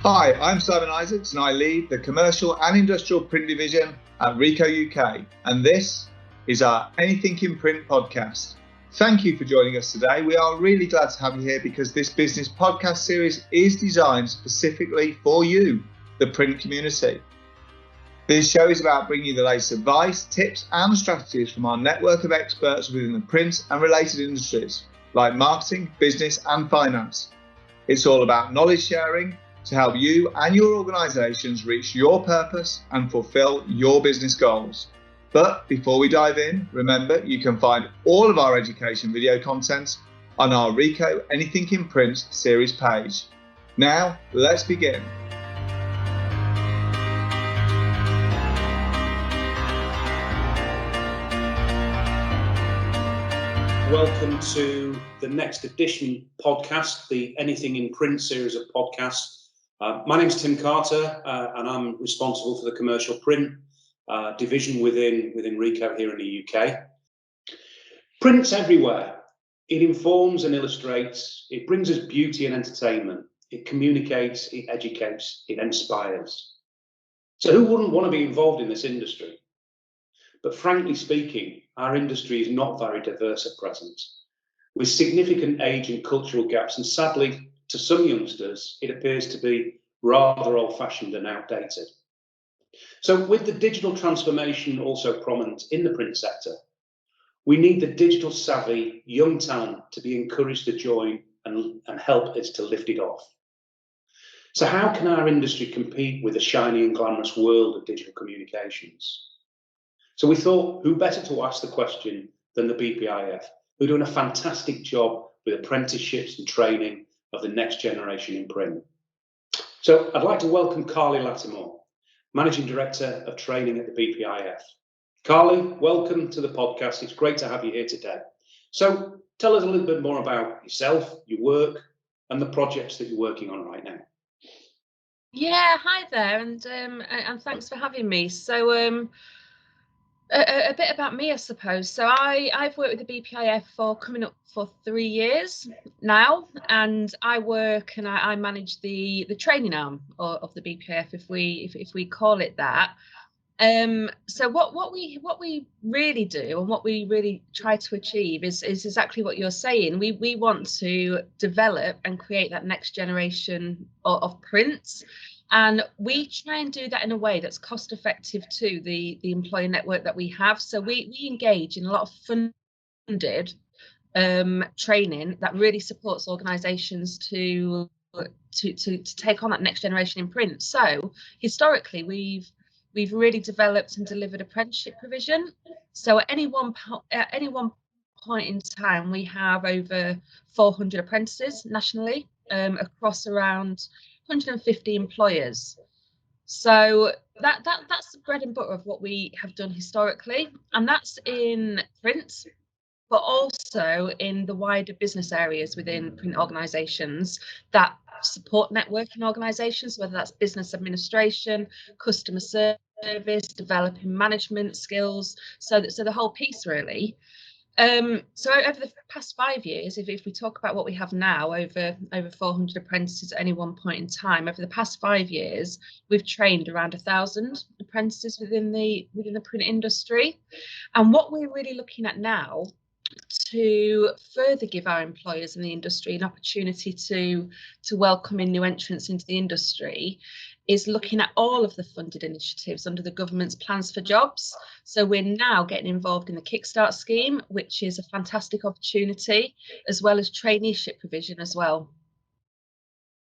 Hi, I'm Simon Isaacs and I lead the commercial and industrial print division at Ricoh UK, and this is our Anything in Print podcast. Thank you for joining us today. We are really glad to have you here because this business podcast series is designed specifically for you, the print community. This show is about bringing you the latest advice, tips and strategies from our network of experts within the print and related industries like marketing, business and finance. It's all about knowledge sharing to help you and your organisations reach your purpose and fulfil your business goals. But before we dive in, remember you can find all of our education video content on our Ricoh Anything in Print series page. Now, let's begin. Welcome to the next edition podcast, the Anything in Print series of podcasts. My name's Tim Carter, and I'm responsible for the commercial print division within Ricoh here in the UK. Print's everywhere. It informs and illustrates. It brings us beauty and entertainment. It communicates, it educates, it inspires. So who wouldn't want to be involved in this industry? But frankly speaking, our industry is not very diverse at present, with significant age and cultural gaps, and sadly, to some youngsters, it appears to be rather old-fashioned and outdated. So with the digital transformation also prominent in the print sector, we need the digital savvy young talent to be encouraged to join and help us to lift it off. So how can our industry compete with the shiny and glamorous world of digital communications? So we thought, who better to ask the question than the BPIF, who are doing a fantastic job with apprenticeships and training of the next generation in print. So I'd like to welcome Carly Lattimore, Managing Director of Training at the BPIF. Carly, welcome to the podcast. It's great to have you here today. So tell us a little bit more about yourself, your work, and the projects that you're working on right now. Yeah, hi there, and thanks for having me. So a bit about me, I suppose. So I've worked with the BPIF for coming up for 3 years now, and I work and I manage the training arm of the BPIF, if we call it that. So what we really do and what we really try to achieve is exactly what you're saying. We want to develop and create that next generation of prints. And we try and do that in a way that's cost effective to the employer network that we have. So we engage in a lot of funded training that really supports organisations to take on that next generation in print. So historically, we've really developed and delivered apprenticeship provision. So at any one point in time, we have over 400 apprentices nationally across around 150 employers. So that's the bread and butter of what we have done historically, and that's in print, but also in the wider business areas within print organisations that support networking organisations, whether that's business administration, customer service, developing management skills, so the whole piece really. So over the past 5 years, if we talk about what we have now, over 400 apprentices at any one point in time, over the past 5 years, we've trained around 1,000 apprentices within the print industry. And what we're really looking at now to further give our employers in the industry an opportunity to welcome in new entrants into the industry is looking at all of the funded initiatives under the government's plans for jobs. So we're now getting involved in the Kickstart scheme, which is a fantastic opportunity, as well as traineeship provision as well.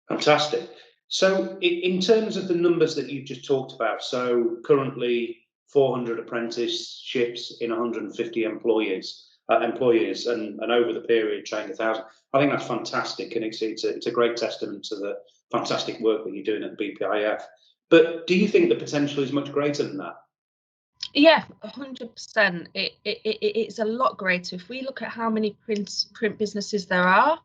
Fantastic. So in terms of the numbers that you've just talked about, so currently 400 apprenticeships in 150 employees, and over the period trained 1,000. I think that's fantastic, and it's a great testament to the fantastic work that you're doing at the BPIF. But do you think the potential is much greater than that? Yeah, 100%. It's a lot greater. If we look at how many print businesses there are,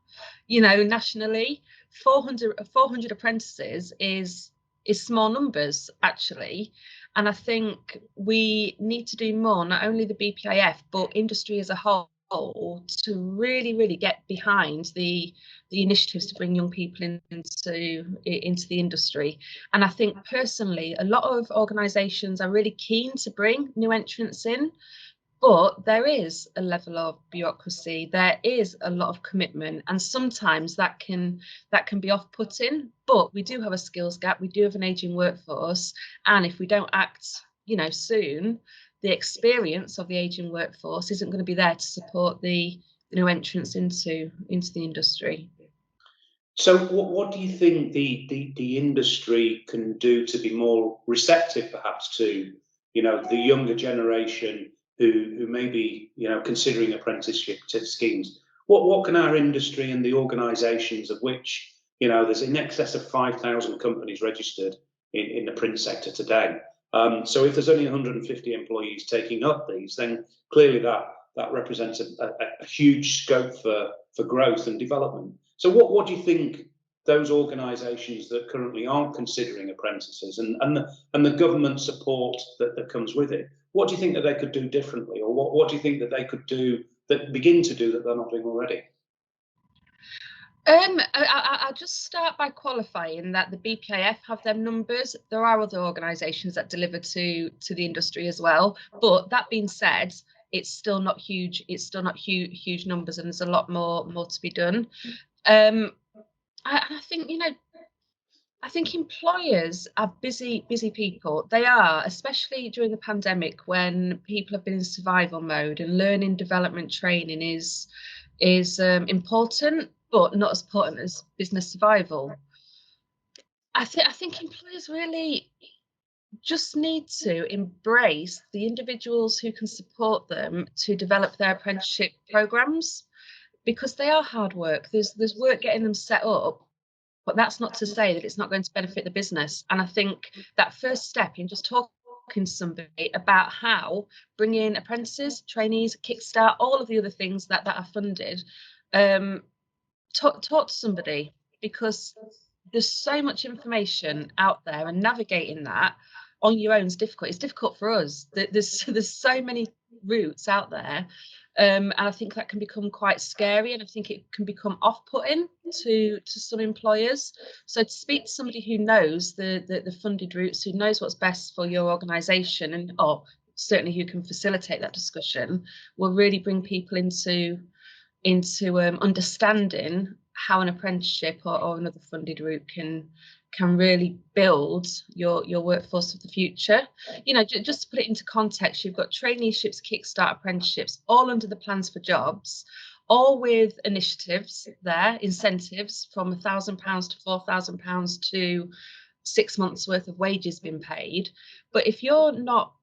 nationally, 400 apprentices is small numbers actually. And I think we need to do more, not only the BPIF, but industry as a whole, role to really get behind the initiatives to bring young people into the industry. And I think personally, a lot of organisations are really keen to bring new entrants in, but there is a level of bureaucracy, there is a lot of commitment, and sometimes that can be off-putting. But we do have a skills gap, we do have an ageing workforce, and if we don't act, soon, the experience of the ageing workforce isn't going to be there to support the new entrants into the industry. So what do you think the industry can do to be more receptive, perhaps, to the younger generation who may be considering apprenticeship schemes? What can our industry and the organisations, of which there's in excess of 5,000 companies registered in the print sector today. So if there's only 150 employees taking up these, then clearly that represents a huge scope for growth and development. So what do you think those organisations that currently aren't considering apprentices and the government support that comes with it, what do you think that they could do differently, or what do you think that they could do, that begin to do, that they're not doing already? I'll just start by qualifying that the BPIF have them numbers. There are other organisations that deliver to the industry as well. But that being said, it's still not huge. It's still not huge numbers, and there's a lot more to be done. I think I think employers are busy people. They are, especially during the pandemic, when people have been in survival mode, and learning, development, training is important, but not as important as business survival. I think employers really just need to embrace the individuals who can support them to develop their apprenticeship programs, because they are hard work. There's work getting them set up, but that's not to say that it's not going to benefit the business. And I think that first step in just talking to somebody about how bringing apprentices, trainees, Kickstart, all of the other things that are funded, talk to somebody, because there's so much information out there, and navigating that on your own is difficult. It's difficult for us. There's so many routes out there. And I think that can become quite scary, and I think it can become off-putting to some employers. So to speak to somebody who knows the funded routes, who knows what's best for your organisation, and certainly who can facilitate that discussion, will really bring people into understanding how an apprenticeship or another funded route can really build your workforce of the future. Just to put it into context, you've got traineeships, Kickstart, apprenticeships, all under the plans for jobs, all with initiatives there, incentives from £1,000 to £4,000 to 6 months worth of wages being paid. But if you're not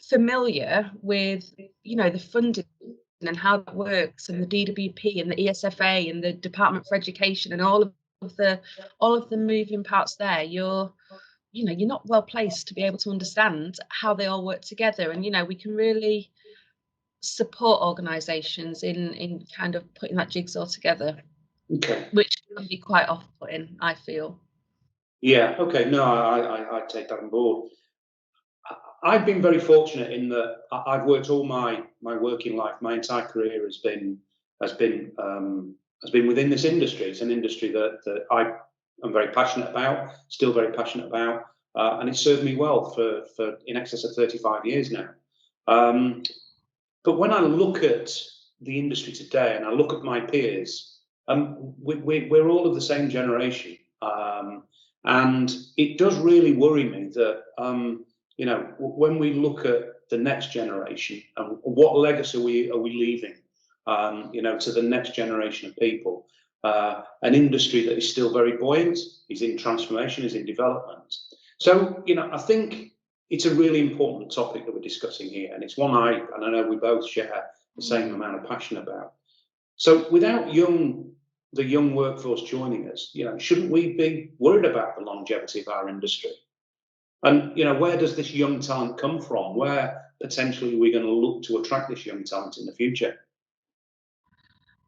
familiar with the funding and how that works, and the DWP and the ESFA and the Department for Education and all of the moving parts there, you're not well placed to be able to understand how they all work together. And we can really support organisations in kind of putting that jigsaw together, which can be quite off-putting, I feel. Yeah, okay, no, I take that on board. I've been very fortunate in that I've worked all my working life. My entire career has been within this industry. It's an industry that I am very passionate about, still very passionate about, and it's served me well for in excess of 35 years now. But when I look at the industry today, and I look at my peers, we're all of the same generation, and it does really worry me that when we look at the next generation, and what legacy are we leaving, to the next generation of people, an industry that is still very buoyant, is in transformation, is in development. So, I think it's a really important topic that we're discussing here, and it's one I know we both share the same amount of passion about. So, without the young workforce joining us, shouldn't we be worried about the longevity of our industry? And where does this young talent come from? Where potentially are we going to look to attract this young talent in the future?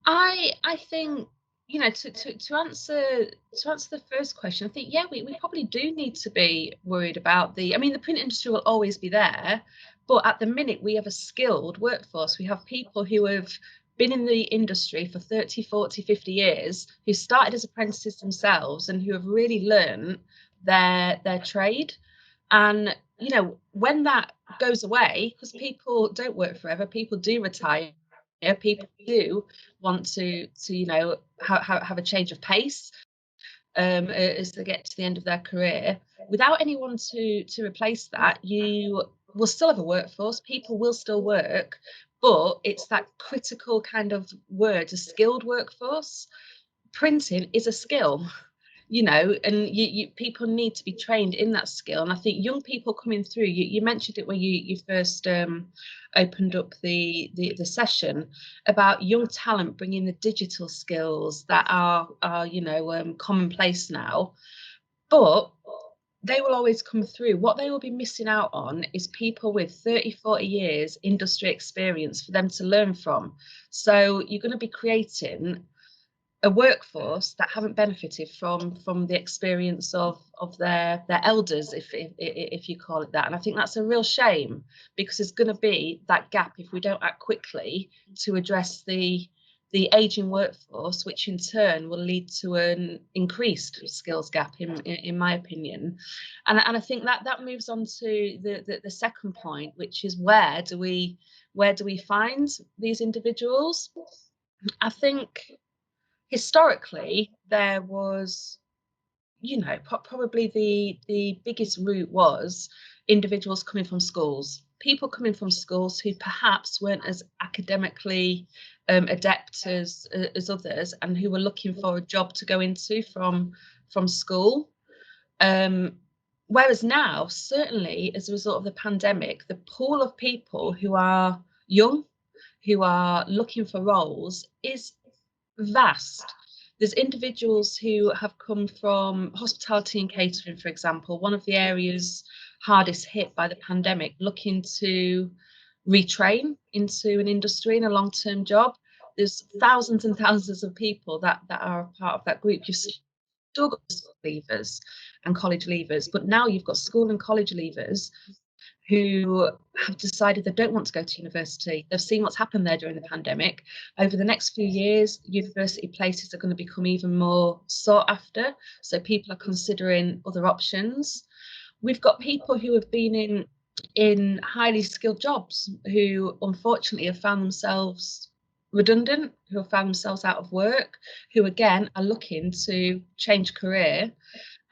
I think to answer the first question, I think we probably do need to be worried about the print industry will always be there, But at the minute, we have a skilled workforce. We have people who have been in the industry for 30, 40, 50 years, who started as apprentices themselves and who have really learned their trade. And, you know, when that goes away, because people don't work forever, people do retire, people do want to you know, have a change of pace as they get to the end of their career. Without anyone to replace that, you will still have a workforce, people will still work, but it's that critical kind of word, a skilled workforce. Printing is a skill, you know, and people need to be trained in that skill. And I think young people coming through, you mentioned it when you first opened up the session about young talent bringing the digital skills that are you know, commonplace now, but they will always come through. What they will be missing out on is people with 30, 40 years industry experience for them to learn from. So you're going to be creating a workforce that haven't benefited from the experience of their elders, if you call it that. And I think that's a real shame, because there's going to be that gap if we don't act quickly to address the aging workforce, which in turn will lead to an increased skills gap, in my opinion. And I think that moves on to the second point, which is where do we find these individuals? I think historically there was, you know, probably the biggest route was individuals coming from schools, people coming from schools who perhaps weren't as academically adept as others, and who were looking for a job to go into from school. Whereas now, certainly as a result of the pandemic, the pool of people who are young, who are looking for roles, is vast. There's individuals who have come from hospitality and catering, for example, one of the areas hardest hit by the pandemic, looking to retrain into an industry and a long-term job. There's thousands and thousands of people that are a part of that group. You've still got school leavers and college leavers, but now you've got school and college leavers who have decided they don't want to go to university. They've seen what's happened there during the pandemic. Over the next few years, university places are going to become even more sought after. So people are considering other options. We've got people who have been in highly skilled jobs who unfortunately have found themselves redundant, who have found themselves out of work, who again are looking to change career.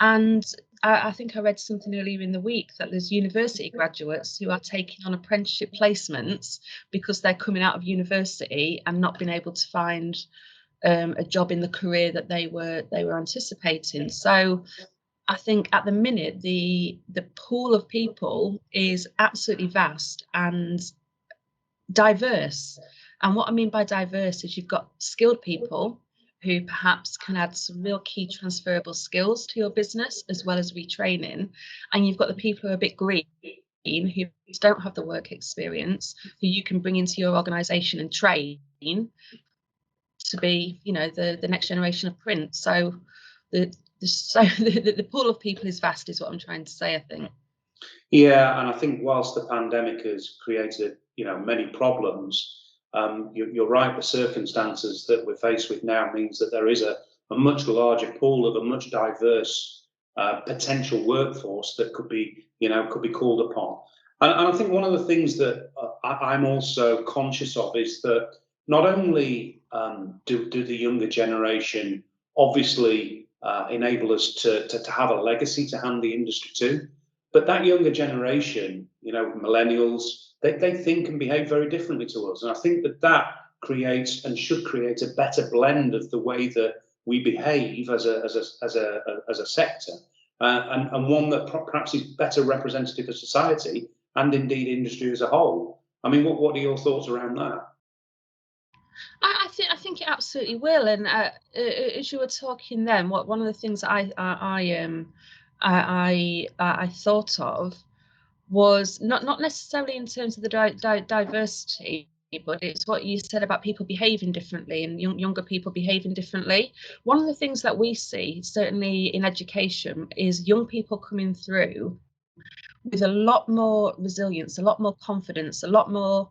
And I think I read something earlier in the week that there's university graduates who are taking on apprenticeship placements because they're coming out of university and not been able to find a job in the career that they were anticipating. So I think at the minute the pool of people is absolutely vast and diverse. And what I mean by diverse is you've got skilled people who perhaps can add some real key transferable skills to your business, as well as retraining. And you've got the people who are a bit green, who don't have the work experience, who you can bring into your organization and train to be, you know, the next generation of print. So the pool of people is vast, is what I'm trying to say, I think. Yeah, and I think whilst the pandemic has created, you know, many problems, you're right. The circumstances that we're faced with now means that there is a much larger pool of a much diverse potential workforce that could be, you know, could be called upon. And I think one of the things that I'm also conscious of is that not only do the younger generation obviously enable us to have a legacy to hand the industry to, but that younger generation, you know, millennials, they think and behave very differently to us. And I think that creates and should create a better blend of the way that we behave as a sector, and one that perhaps is better representative of society and indeed industry as a whole. I mean, what are your thoughts around that? I think it absolutely will. And as you were talking then, one of the things that I thought of was not necessarily in terms of the diversity, but it's what you said about people behaving differently and younger people behaving differently. One of the things that we see, certainly in education, is young people coming through with a lot more resilience, a lot more confidence, a lot more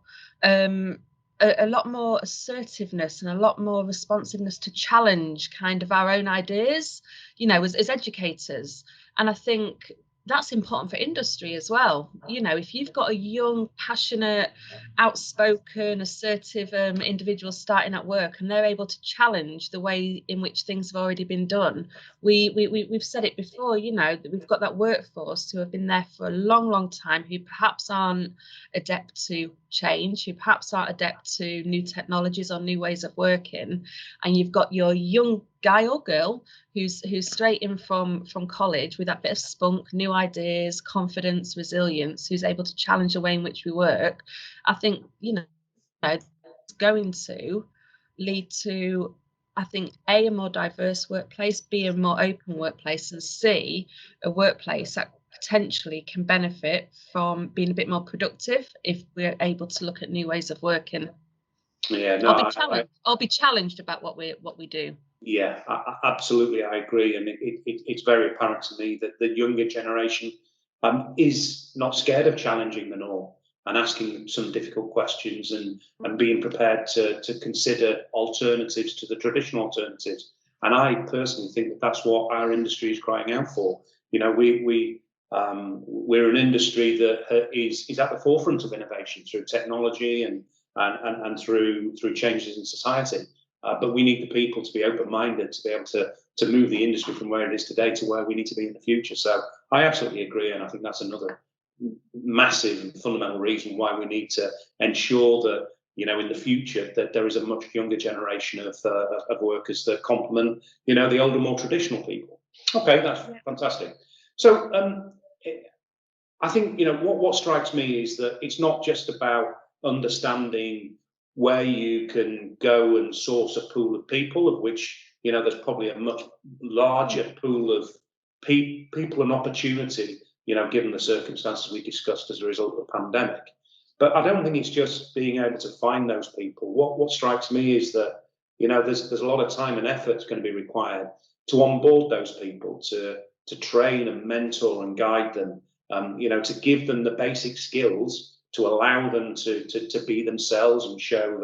a lot more assertiveness and a lot more responsiveness to challenge kind of our own ideas, as educators. And I think that's important for industry as well. If you've got a young, passionate, outspoken, assertive individual starting at work and they're able to challenge the way in which things have already been done, we've said it before, that we've got that workforce who have been there for a long, long time, who perhaps aren't adept to change, who perhaps aren't adept to new technologies or new ways of working, and you've got your young guy or girl who's straight in from college with that bit of spunk, new ideas, confidence, resilience, who's able to challenge the way in which we work. I think it's going to lead to, I think, A, a more diverse workplace, B, a more open workplace, and C, a workplace that potentially can benefit from being a bit more productive if we're able to look at new ways of working. Yeah, no, or be challenged about what we do. Yeah, absolutely, I agree, and it's very apparent to me that the younger generation is not scared of challenging the norm and asking some difficult questions and being prepared to consider alternatives to the traditional alternatives. And I personally think that that's what our industry is crying out for. We're an industry that is at the forefront of innovation through technology and through changes in society. But we need the people to be open-minded, to be able to move the industry from where it is today to where we need to be in the future. So I absolutely agree, and I think that's another massive fundamental reason why we need to ensure that in the future that there is a much younger generation of workers that complement the older, more traditional people. Okay, that's fantastic. So I think what strikes me is that it's not just about understanding where you can go and source a pool of people, of which there's probably a much larger pool of people and opportunity, given the circumstances we discussed as a result of the pandemic. But I don't think it's just being able to find those people. What strikes me is that there's a lot of time and effort that's going to be required to onboard those people, to train and mentor and guide them, to give them the basic skills to allow them to be themselves and show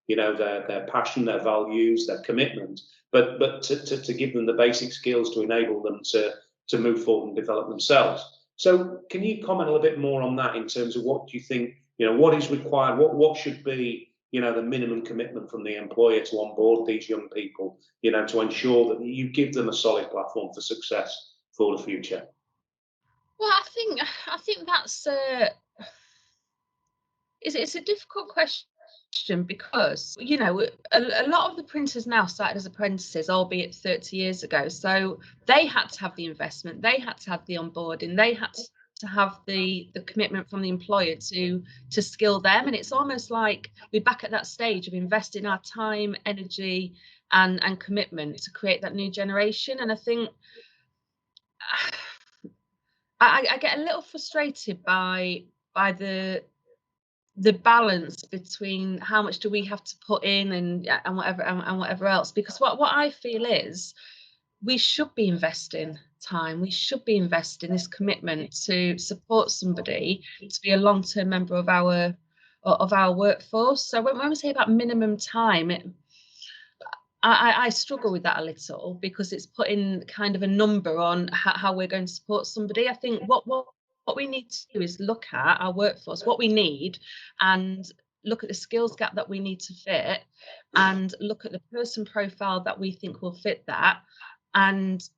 their passion, their values, their commitment, but to give them the basic skills to enable them to move forward and develop themselves. So can you comment a little bit more on that in terms of what do you think, what is required, what should be the minimum commitment from the employer to onboard these young people, to ensure that you give them a solid platform for success for the future? Well, I think that's it's a difficult question because a lot of the printers now started as apprentices, albeit 30 years ago. So they had to have the investment, they had to have the onboarding, they had to have the commitment from the employer to skill them. And it's almost like we're back at that stage of investing our time, energy, and commitment to create that new generation. And I think I get a little frustrated by the balance between how much do we have to put in and whatever else, because what I feel is we should be investing time, we should be investing this commitment to support somebody to be a long-term member of our workforce. So when we say about minimum time, I struggle with that a little, because it's putting kind of a number on how we're going to support somebody. I think what we need to do is look at our workforce, what we need, and look at the skills gap that we need to fit, and look at the person profile that we think will fit that, and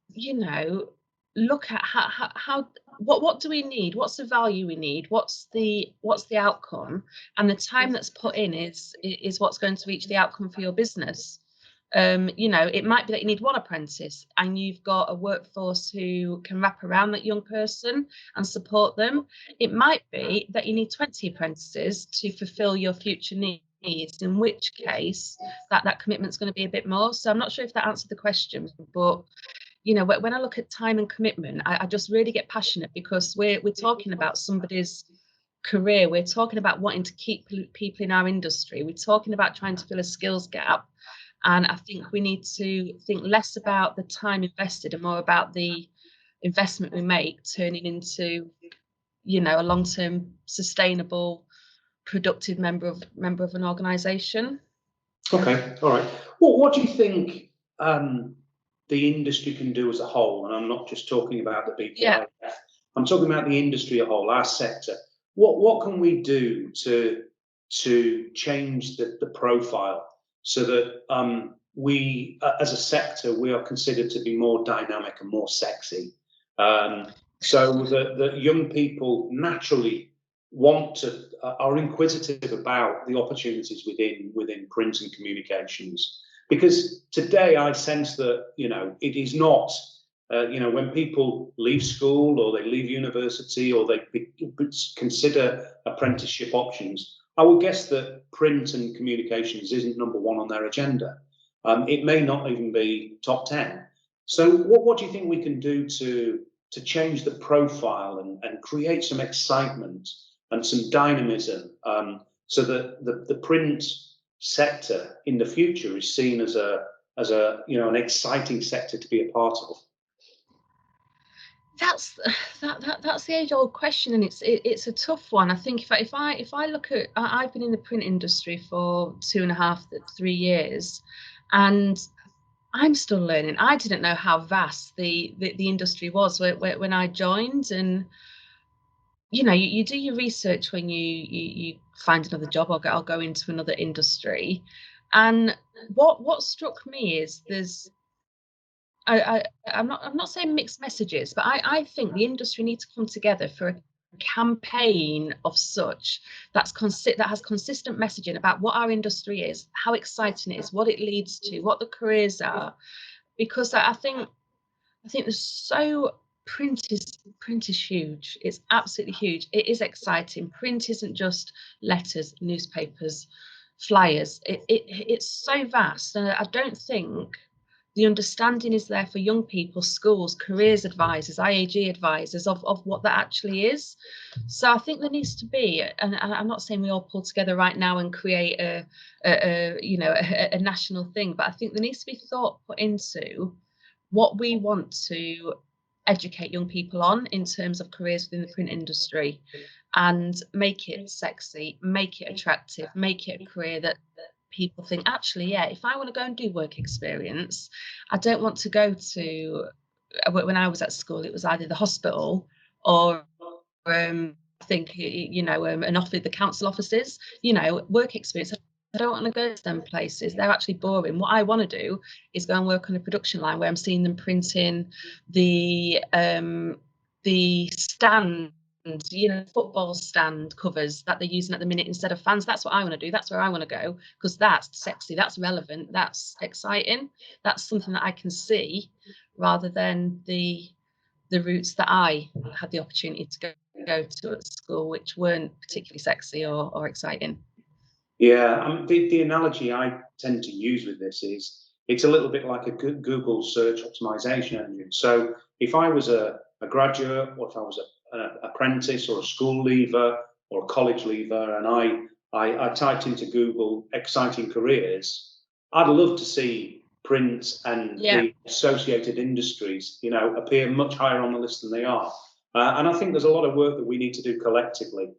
look at how what do we need, what's the value we need, what's the outcome, and the time that's put in is what's going to reach the outcome for your business. It might be that you need one apprentice and you've got a workforce who can wrap around that young person and support them. It might be that you need 20 apprentices to fulfill your future needs, in which case that commitment's going to be a bit more. So I'm not sure if that answered the question, but when I look at time and commitment, I just really get passionate, because we're talking about somebody's career, we're talking about wanting to keep people in our industry, we're talking about trying to fill a skills gap. And I think we need to think less about the time invested and more about the investment we make turning into a long-term, sustainable, productive member of an organisation. Okay, all right. Well, what do you think the industry can do as a whole? And I'm not just talking about the BPIF. I'm talking about the industry as a whole, our sector. What can we do to change the profile so that we, as a sector, we are considered to be more dynamic and more sexy, so that young people naturally are inquisitive about the opportunities within print and communications? Because today I sense that it is not. When people leave school or they leave university or they consider apprenticeship options, I would guess that print and communications isn't number one on their agenda. It may not even be top 10. So what do you think we can do to change the profile and create some excitement and some dynamism, so that the print sector in the future is seen as an exciting sector to be a part of? That's the age-old question, and it's a tough one. I think if I look at, I've been in the print industry for 2.5 to 3 years, and I'm still learning. I didn't know how vast the industry was when I joined, and you do your research when you find another job or I'll go into another industry, and what struck me is I'm not saying mixed messages, but I think the industry needs to come together for a campaign of such that has consistent messaging about what our industry is, how exciting it is, what it leads to, what the careers are, because I think there's print is huge. It's absolutely huge. It is exciting. Print isn't just letters, newspapers, flyers. It's so vast, and I don't think the understanding is there for young people, schools, careers advisors, IAG advisors of what that actually is. So I think there needs to be, and I'm not saying we all pull together right now and create a national thing, but I think there needs to be thought put into what we want to educate young people on in terms of careers within the print industry, and make it sexy, make it attractive, make it a career that people think, actually, yeah, if I want to go and do work experience, I don't want to go to, when I was at school, it was either the hospital or I think, the council offices, work experience. I don't want to go to them places. They're actually boring. What I want to do is go and work on a production line where I'm seeing them printing the stand, football stand covers that they're using at the minute instead of fans. That's what I want to do. That's where I want to go, because that's sexy, that's relevant, that's exciting. That's something that I can see, rather than the routes that I had the opportunity to go to at school, which weren't particularly sexy or exciting. Yeah, the analogy I tend to use with this is it's a little bit like a Google search optimization engine. So if I was a graduate, or if I was an apprentice or a school leaver or a college leaver, and I typed into Google exciting careers, I'd love to see print and the associated industries, appear much higher on the list than they are. And I think there's a lot of work that we need to do collectively,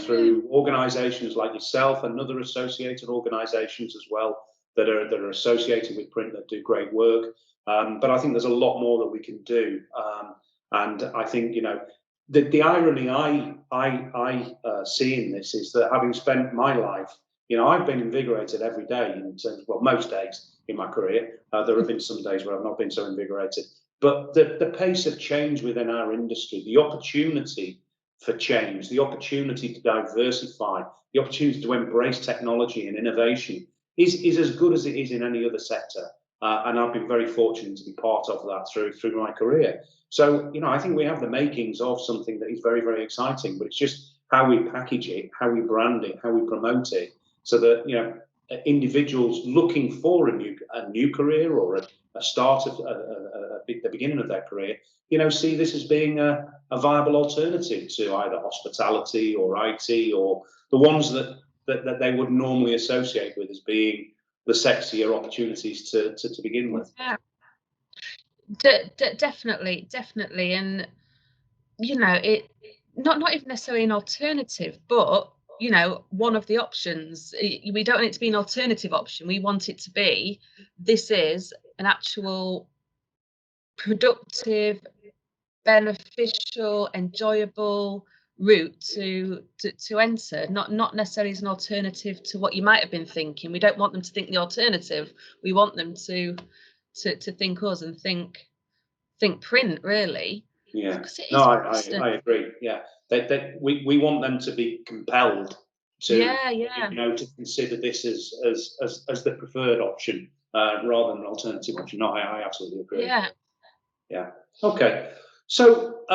through organisations like yourself and other associated organisations as well that are associated with print that do great work. But I think there's a lot more that we can do. And I think, the irony I see in this is that, having spent my life, I've been invigorated every day in terms, well, most days in my career. There have been some days where I've not been so invigorated. But the pace of change within our industry, the opportunity for change, the opportunity to diversify, the opportunity to embrace technology and innovation is as good as it is in any other sector. And I've been very fortunate to be part of that through my career. So, I think we have the makings of something that is very, very exciting, but it's just how we package it, how we brand it, how we promote it, so that, individuals looking for a new career or a start of the beginning of their career, see this as being a viable alternative to either hospitality or IT, or the ones that they would normally associate with as being the sexier opportunities to begin with. Yeah. Definitely, and not even necessarily an alternative, but one of the options. We don't want it to be an alternative option. We want it to be, this is an actual productive, beneficial, enjoyable route to enter, not necessarily as an alternative to what you might have been thinking. We don't want them to think the alternative. We want them to think us and think print, really. Yeah. No, I agree. Yeah. We want them to be compelled to, to consider this as the preferred option rather than an alternative option. No, I absolutely agree. Yeah. Yeah. Okay. So,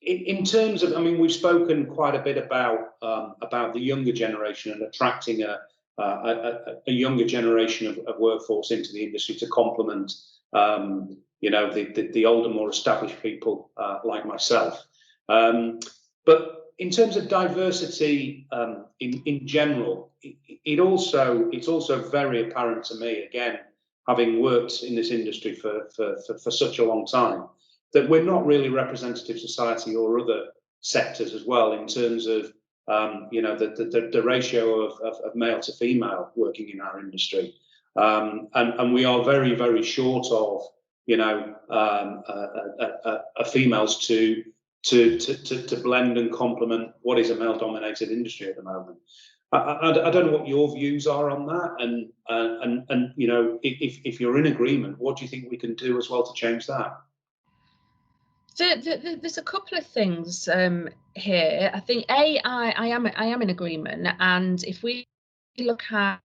in terms of, I mean, we've spoken quite a bit about the younger generation and attracting a younger generation of workforce into the industry to complement, the older, more established people like myself. But in terms of diversity in general, it's also very apparent to me, again, having worked in this industry for such a long time, that we're not really representative society or other sectors as well in terms of the ratio of male to female working in our industry, and we are very, very short of females to blend and complement what is a male dominated industry at the moment. I don't know what your views are on that, and if you're in agreement, what do you think we can do as well to change that? There's a couple of things here. I think I am in agreement, and if we look at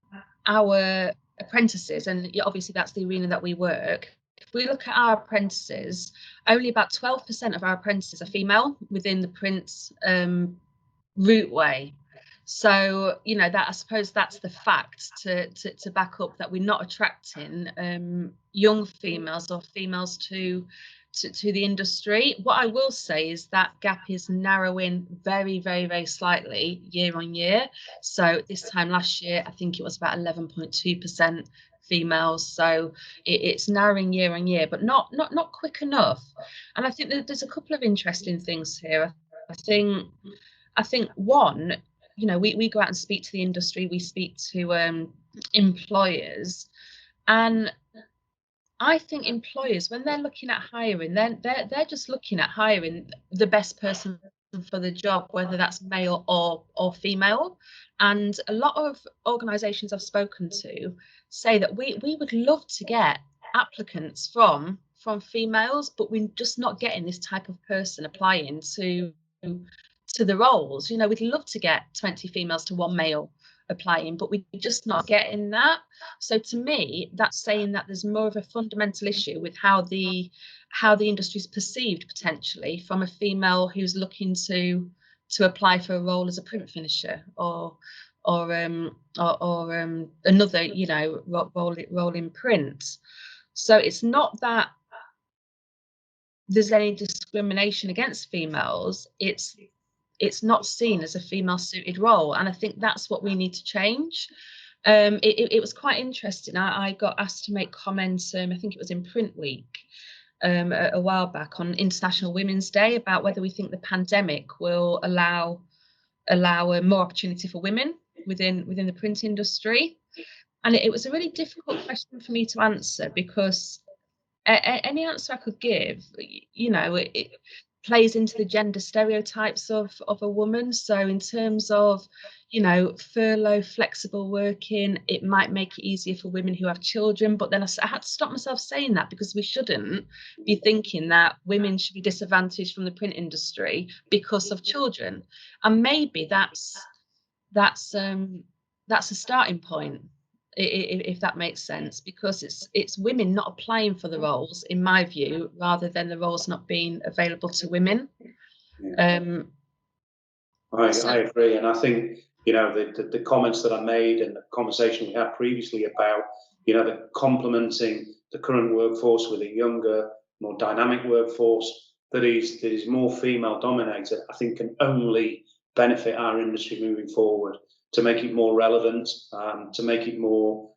our apprentices, and obviously that's the arena that we work. If we look at our apprentices, only about 12% of our apprentices are female within the print route way. So that, I suppose, that's the fact to back up that we're not attracting young females or females to the industry. What I will say is that gap is narrowing very, very, very slightly year on year. So this time last year, I think it was about 11.2% females. So it's narrowing year on year, but not quick enough. And I think that there's a couple of interesting things here. I think one, we go out and speak to the industry, we speak to employers, and I think employers, when they're looking at hiring, they're just looking at hiring the best person for the job, whether that's male or female. And a lot of organisations I've spoken to say that we would love to get applicants from females, but we're just not getting this type of person applying to the roles. We'd love to get 20 females to 1 male applying, but we're just not getting that. So to me, that's saying that there's more of a fundamental issue with how the industry is perceived, potentially, from a female who's looking to apply for a role as a print finisher or another role in print. So it's not that there's any discrimination against females, it's not seen as a female suited role, and I think that's what we need to change. It was quite interesting. I got asked to make comments, I think it was in Print Week a while back on International Women's Day, about whether we think the pandemic will allow more opportunity for women within the print industry. And it was a really difficult question for me to answer, because any answer I could give, it plays into the gender stereotypes of a woman. So in terms of, furlough, flexible working, it might make it easier for women who have children. But then I had to stop myself saying that, because we shouldn't be thinking that women should be disadvantaged from the print industry because of children. And maybe that's a starting point, if that makes sense, because it's women not applying for the roles, in my view, rather than the roles not being available to women. Yeah. I agree, and I think the comments that I made and the conversation we had previously about the complementing the current workforce with a younger, more dynamic workforce that is more female dominated, I think can only benefit our industry moving forward, to make it more relevant, to make it more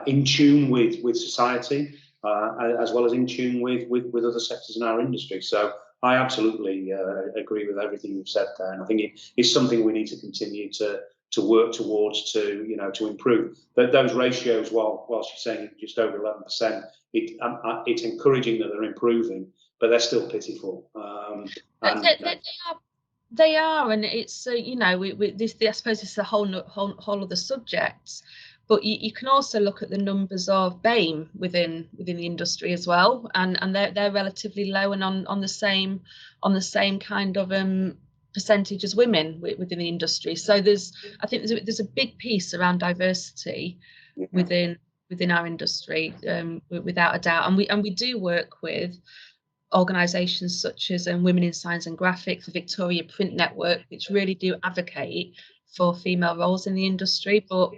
in tune with society, as well as in tune with other sectors in our industry. So I absolutely agree with everything you've said there, and I think it's something we need to continue to work towards to improve. But those ratios, while she's saying just over 11%, it's encouraging that they're improving, but they're still pitiful. They are, and it's this I suppose it's a whole other subject. But you can also look at the numbers of BAME within the industry as well, and they're relatively low and on the same kind of percentage as women within the industry. So I think there's a big piece around diversity within our industry, without a doubt, and we do work with organisations such as Women in Science and Graphics, the Victoria Print Network, which really do advocate for female roles in the industry. But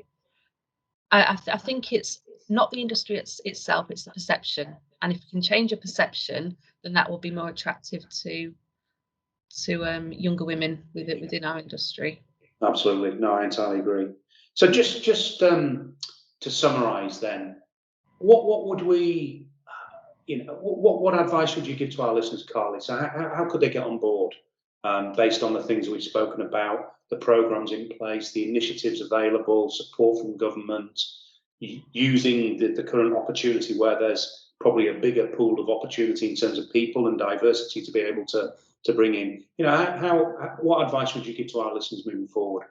I think it's not the industry itself, it's the perception. And if we can change a perception, then that will be more attractive to younger women within our industry. Absolutely. No, I entirely agree. So just to summarise then, what would we, what advice would you give to our listeners, Carly? So how could they get on board based on the things we've spoken about, the programmes in place, the initiatives available, support from government, using the current opportunity where there's probably a bigger pool of opportunity in terms of people and diversity to be able to bring in? What advice would you give to our listeners moving forward?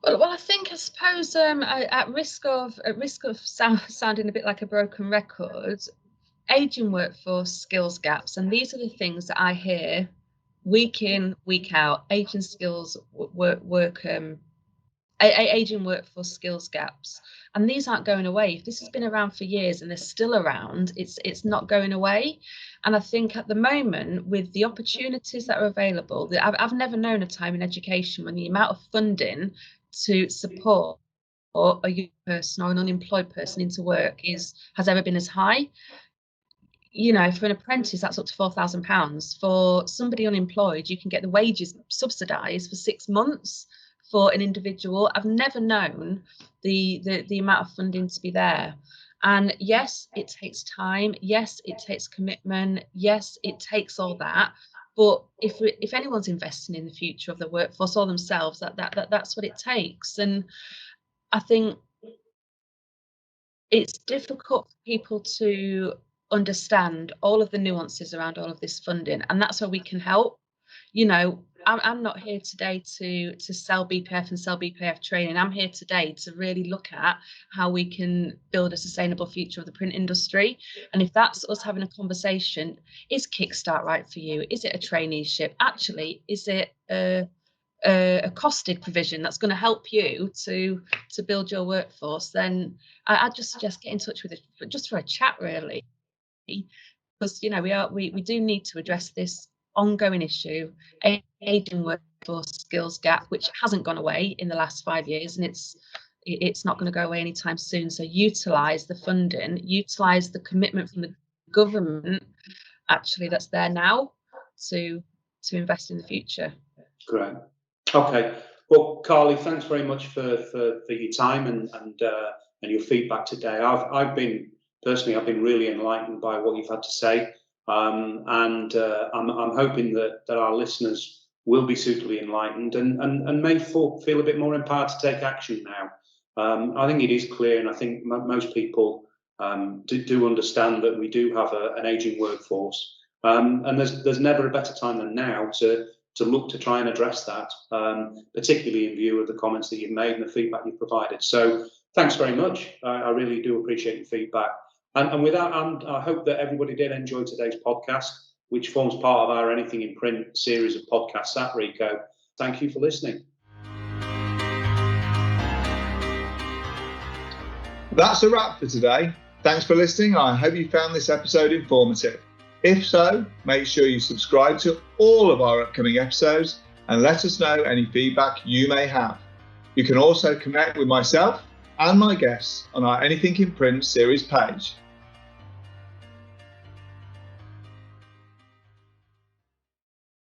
Well, I suppose at risk of sounding a bit like a broken record, ageing workforce skills gaps, and these are the things that I hear week in, week out. Aging workforce skills gaps, and these aren't going away. If this has been around for years and they're still around, it's not going away. And I think at the moment, with the opportunities that are available, I've never known a time in education when the amount of funding to support a young person or an unemployed person into work has ever been as high. For an apprentice, that's up to £4,000. For somebody unemployed, you can get the wages subsidised for 6 months. For an individual, I've never known the amount of funding to be there. And yes, it takes time. Yes, it takes commitment. Yes, it takes all that. But if anyone's investing in the future of the workforce or themselves, that's what it takes. And I think it's difficult for people to understand all of the nuances around all of this funding, and that's where we can help. I'm not here today to sell BPF and sell BPF training. I'm here today to really look at how we can build a sustainable future of the print industry. And if that's us having a conversation, is Kickstart right for you? Is it a traineeship? Actually, is it a costed provision that's going to help you to build your workforce? Then I'd just suggest get in touch with it just for a chat, really, because we do need to address this ongoing issue, aging workforce skills gap, which hasn't gone away in the last 5 years, and it's not going to go away anytime soon. So utilise the funding, utilise the commitment from the government, actually, that's there now to invest in the future. Great. Okay. Well, Carly, thanks very much for your time and your feedback today. I've been really enlightened by what you've had to say. And I'm hoping that our listeners will be suitably enlightened and may feel a bit more empowered to take action now. I think it is clear, and I think most people do understand that we do have an ageing workforce, and there's never a better time than now to look to try and address that, particularly in view of the comments that you've made and the feedback you've provided. So thanks very much. I really do appreciate your feedback. And with that, I hope that everybody did enjoy today's podcast, which forms part of our Anything in Print series of podcasts at Ricoh. Thank you for listening. That's a wrap for today. Thanks for listening. I hope you found this episode informative. If so, make sure you subscribe to all of our upcoming episodes and let us know any feedback you may have. You can also connect with myself and my guests on our Anything in Print series page.